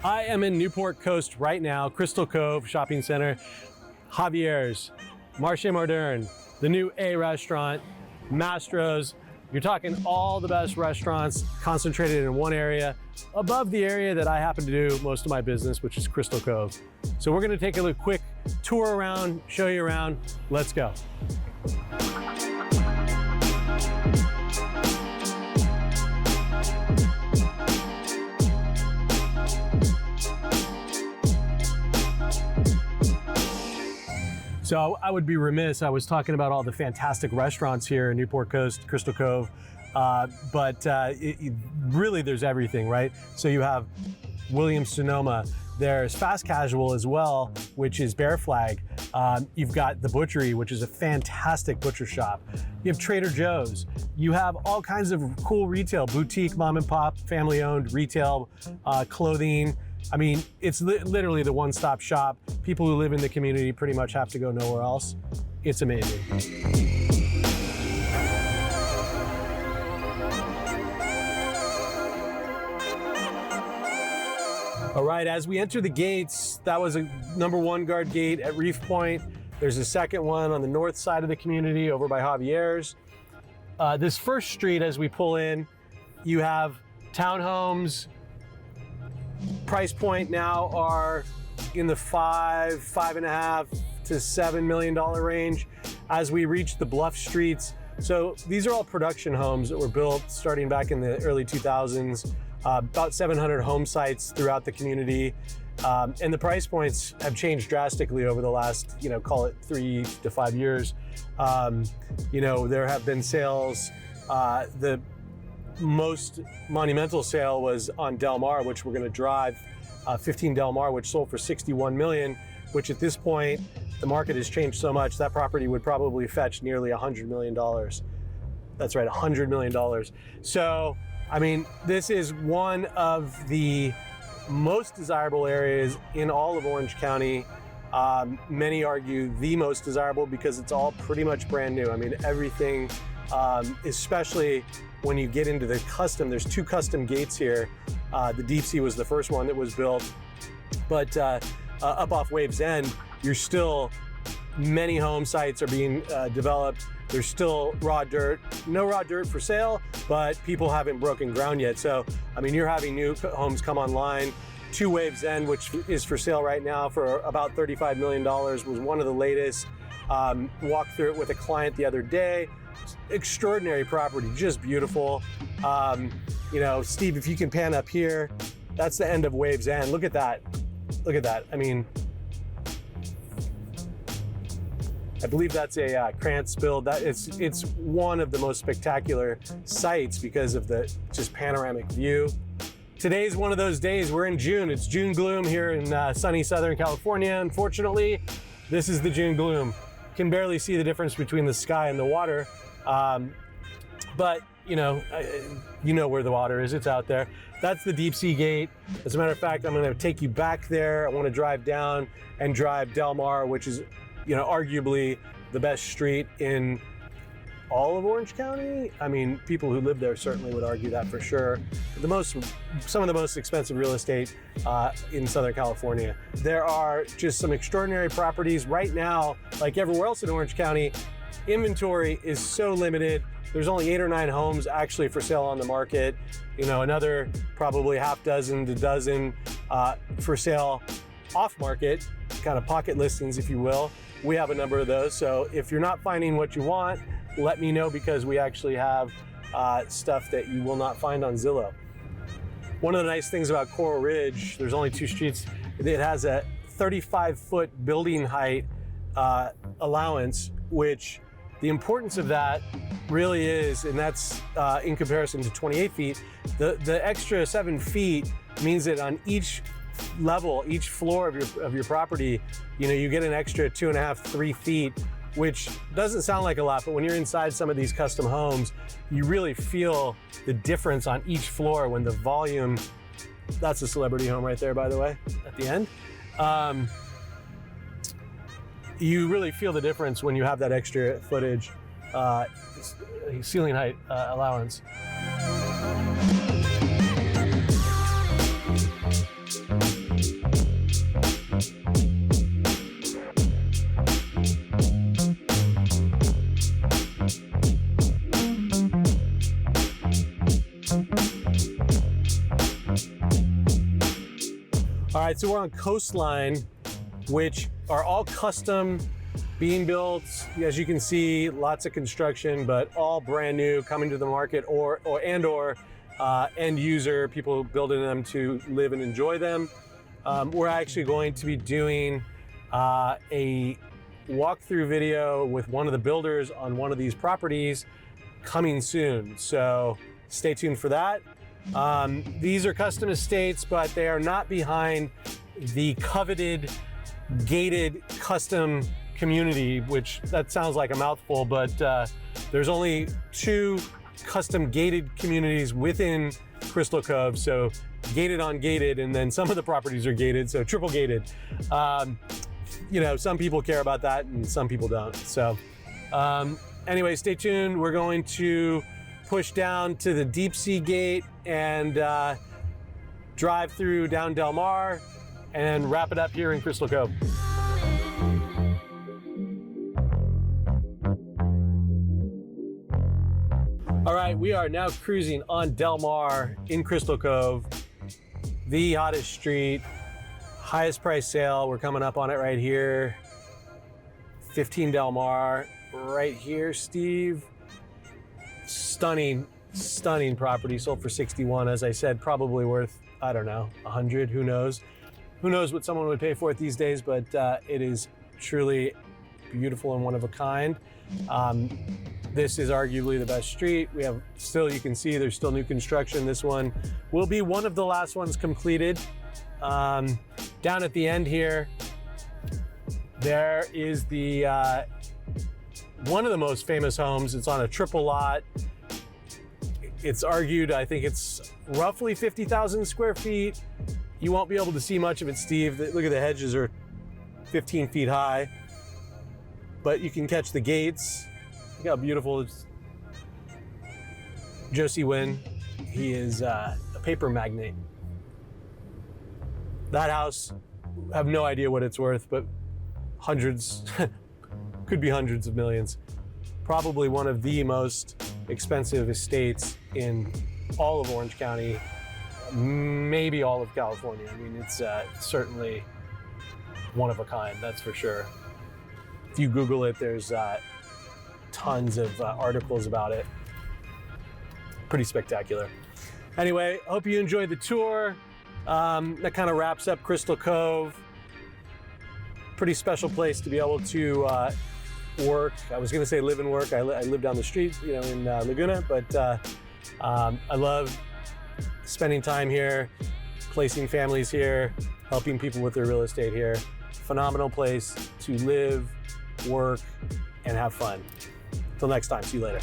I am in Newport Coast right now, Crystal Cove Shopping Center, Javier's, Marché Moderne, the new A restaurant, Mastro's. You're talking all the best restaurants concentrated in one area above the area that I happen to do most of my business, which is Crystal Cove. So we're gonna take a quick tour around, show you around. Let's go. So I would be remiss, I was talking about all the fantastic restaurants here in Newport Coast, Crystal Cove, but really there's everything, right? So you have Williams-Sonoma, there's fast casual as well, which is Bear Flag. You've got the Butchery, which is a fantastic butcher shop. You have Trader Joe's. You have all kinds of cool retail, boutique, mom and pop, family owned retail, clothing. I mean, it's literally the one-stop shop. People who live in the community pretty much have to go nowhere else. It's amazing. All right, as we enter the gates, that was a #1 guard gate at Reef Point. There's a second one on the north side of the community over by Javier's. This first street, as we pull in, you have townhomes. Price point now are in the $5.5 to $7 million range as we reach the bluff streets. So these are all production homes that were built starting back in the early 2000s, about 700 home sites throughout the community. And the price points have changed drastically over the last, call it 3 to 5 years. There have been sales, the most monumental sale was on Del Mar, which we're going to drive, 15 Del Mar, which sold for 61 million, which at this point, the market has changed so much, that property would probably fetch nearly $100 million. That's right, $100 million. So, I mean, this is one of the most desirable areas in all of Orange County. Many argue the most desirable because it's all pretty much brand new. I mean, everything, especially when you get into the custom, there's 2 custom gates here. The Deep Sea was the first one that was built, but up off Waves End, many home sites are being developed. There's still raw dirt, no raw dirt for sale, but people haven't broken ground yet. So, I mean, you're having new homes come online. 2 Waves End, which is for sale right now for about $35 million, was one of the latest. Walked through it with a client the other day. Extraordinary property, just beautiful. Steve, if you can pan up here, that's the end of Waves End. Look at that. Look at that. I mean, I believe that's a Krantz build. It's one of the most spectacular sites because of the just panoramic view. Today's one of those days. We're in June. It's June gloom here in sunny Southern California. Unfortunately, this is the June gloom. Can barely see the difference between the sky and the water. But you know where the water is, it's out there. That's the Deep Sea Gate. As a matter of fact, I'm gonna take you back there. I wanna drive down and drive Del Mar, which is, arguably the best street in all of Orange County. I mean, people who live there certainly would argue that for sure. Some of the most expensive real estate in Southern California. There are just some extraordinary properties right now, like everywhere else in Orange County. Inventory is so limited. There's only 8 or 9 homes actually for sale on the market. Another probably half dozen to dozen for sale off market, kind of pocket listings, if you will. We have a number of those. So if you're not finding what you want, let me know, because we actually have stuff that you will not find on Zillow. One of the nice things about Coral Ridge, there's only 2 streets. It has a 35-foot building height allowance, which the importance of that really is, and that's in comparison to 28 feet, the extra 7 feet means that on each level, each floor of your property, you get an extra 2.5, 3 feet, which doesn't sound like a lot, but when you're inside some of these custom homes, you really feel the difference on each floor when the volume, that's a celebrity home right there, by the way, at the end. You really feel the difference when you have that extra footage, ceiling height allowance. All right, so we're on Coastline, which are all custom being built. As you can see, lots of construction, but all brand new, coming to the market or end user, people building them to live and enjoy them. We're actually going to be doing a walkthrough video with one of the builders on one of these properties coming soon. So stay tuned for that. These are custom estates, but they are not behind the coveted gated custom community, which that sounds like a mouthful, but there's only 2 custom gated communities within Crystal Cove. So gated on gated, and then some of the properties are gated, so triple gated. You know, some people care about that and some people don't. So anyway, stay tuned. We're going to push down to the deep sea gate and drive through down Del Mar and wrap it up here in Crystal Cove. All right, we are now cruising on Del Mar in Crystal Cove, the hottest street, highest price sale. We're coming up on it right here. 15 Del Mar, right here, Steve. Stunning, stunning property, sold for 61. As I said, probably worth, I don't know, 100, who knows? Who knows what someone would pay for it these days, but it is truly beautiful and one of a kind. This is arguably the best street. We have still, you can see there's still new construction. This one will be one of the last ones completed. Down at the end here, there is the one of the most famous homes. It's on a triple lot. It's argued, I think it's roughly 50,000 square feet. You won't be able to see much of it, Steve. Look at the hedges are 15 feet high, but you can catch the gates. Look how beautiful it's. Josie Wynn, he is a paper magnate. That house, I have no idea what it's worth, but hundreds, could be hundreds of millions. Probably one of the most expensive estates in all of Orange County, maybe all of California. I mean, it's certainly one of a kind, that's for sure. If you Google it, there's tons of articles about it. Pretty spectacular. Anyway, hope you enjoyed the tour. That kind of wraps up Crystal Cove. Pretty special place to be able to work. I was going to say live and work. I live down the street, you know, in Laguna, but I love spending time here, placing families here, helping people with their real estate here. Phenomenal place to live, work, and have fun. Till next time, see you later.